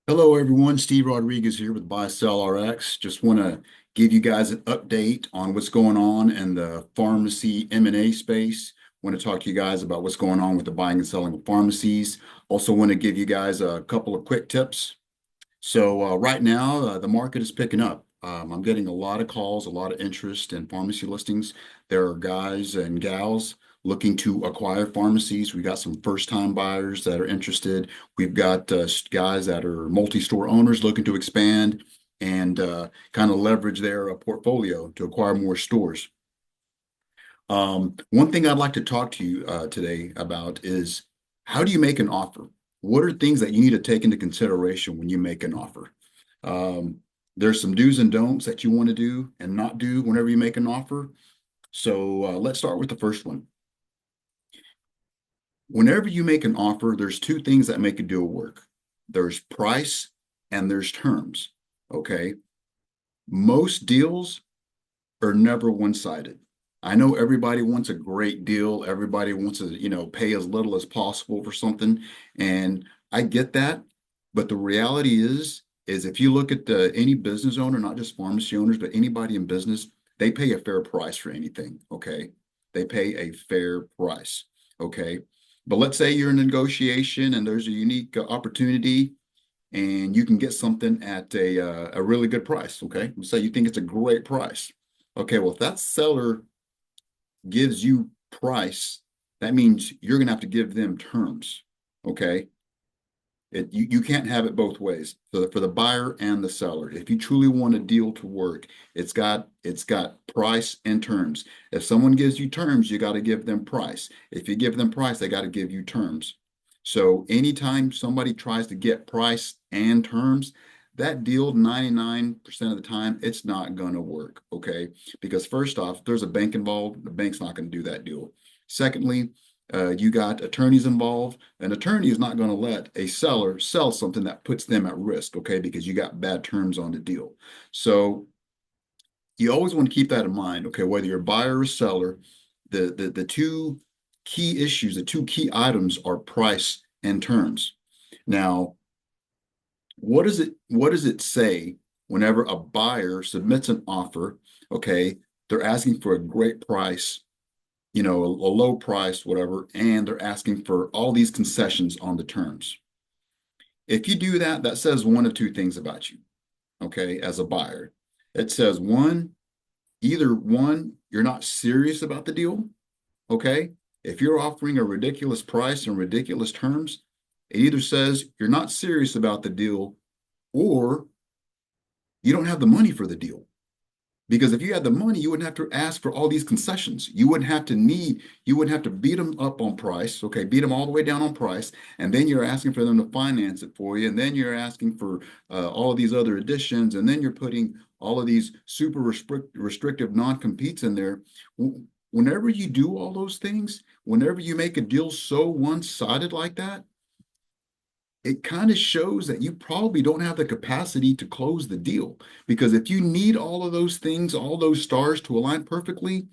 Hello, everyone. Steve Rodriguez here with Buy Sell RX. Just want to give you guys an update on what's going on in the pharmacy M&A space. Want to talk to you guys about what's going on with the buying and selling of pharmacies. Also want to give you guys a couple of quick tips. So right now, the market is picking up. I'm getting a lot of calls, a lot of interest in pharmacy listings. There are guys and gals looking to acquire pharmacies. We got some first-time buyers that are interested. We've got guys that are multi-store owners looking to expand and kind of leverage their portfolio to acquire more stores. One thing I'd like to talk to you today about is how do you make an offer? What are things that you need to take into consideration when you make an offer? There's some do's and don'ts that you want to do and not do whenever you make an offer. So let's start with the first one. Whenever you make an offer, there's two things that make a deal work. There's price and there's terms. Okay. Most deals are never one-sided. I know everybody wants a great deal. Everybody wants to, pay as little as possible for something. And I get that. But the reality is if you look at any business owner, not just pharmacy owners, but anybody in business, they pay a fair price for anything. Okay. They pay a fair price. Okay. But let's say you're in a negotiation and there's a unique opportunity and you can get something at a really good price. Okay. Let's say you think it's a great price. Okay. Well, if that seller gives you price, that means you're going to have to give them terms. Okay. You can't have it both ways for the buyer and the seller. If you truly want a deal to work, it's got price and terms. If someone gives you terms, you got to give them price. If you give them price, they got to give you terms. So anytime somebody tries to get price and terms, that deal 99% of the time, it's not going to work. Okay. Because first off, if there's a bank involved, the bank's not going to do that deal. Secondly, you got attorneys involved. An attorney is not going to let a seller sell something that puts them at risk, okay, because you got bad terms on the deal. So you always want to keep that in mind, okay, whether you're a buyer or seller, the two key issues, the two key items are price and terms. Now, what does it say whenever a buyer submits an offer, okay, they're asking for a great price, a low price, whatever, and they're asking for all these concessions on the terms. If you do that, that says one of two things about you, okay, as a buyer. It says either one, you're not serious about the deal, okay? If you're offering a ridiculous price and ridiculous terms, it either says you're not serious about the deal or you don't have the money for the deal. Because if you had the money, you wouldn't have to ask for all these concessions. You wouldn't have to beat them up on price, okay, beat them all the way down on price, and then you're asking for them to finance it for you, and then you're asking for all of these other additions, and then you're putting all of these super restrictive non-competes in there. Whenever you do all those things, whenever you make a deal so one-sided like that, it kind of shows that you probably don't have the capacity to close the deal. Because if you need all of those things, all those stars to align perfectly,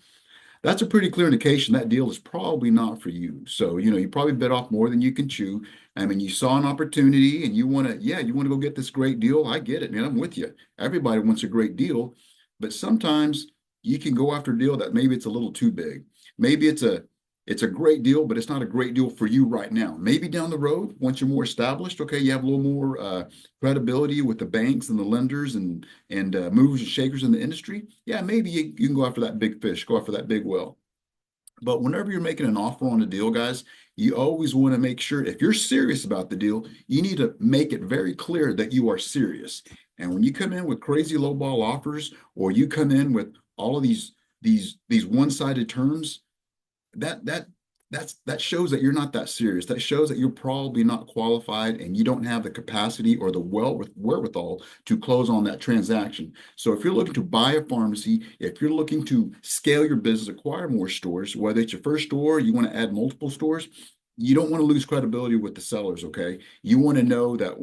that's a pretty clear indication that deal is probably not for you. So, you probably bit off more than you can chew. I mean, you saw an opportunity and you want to go get this great deal. I get it, man. I'm with you. Everybody wants a great deal, but sometimes you can go after a deal that maybe it's a little too big. Maybe it's a great deal, but it's not a great deal for you right now. Maybe down the road, once you're more established, okay, you have a little more credibility with the banks and the lenders and movers and shakers in the industry. Yeah, maybe you can go after that big fish, go after that big well. But whenever you're making an offer on a deal, guys, you always want to make sure if you're serious about the deal, you need to make it very clear that you are serious. And when you come in with crazy lowball offers, or you come in with all of these one-sided terms, that that that shows that you're not that serious. That shows that you're probably not qualified and you don't have the capacity or the wherewithal to close on that transaction. So if you're looking to buy a pharmacy, if you're looking to scale your business, acquire more stores, whether it's your first store, you want to add multiple stores, you don't want to lose credibility with the sellers, okay? You want to know that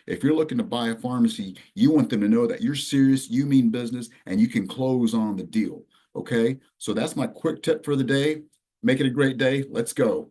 if you're looking to buy a pharmacy, you want them to know that you're serious, you mean business, and you can close on the deal, okay? So that's my quick tip for the day. Make it a great day. Let's go.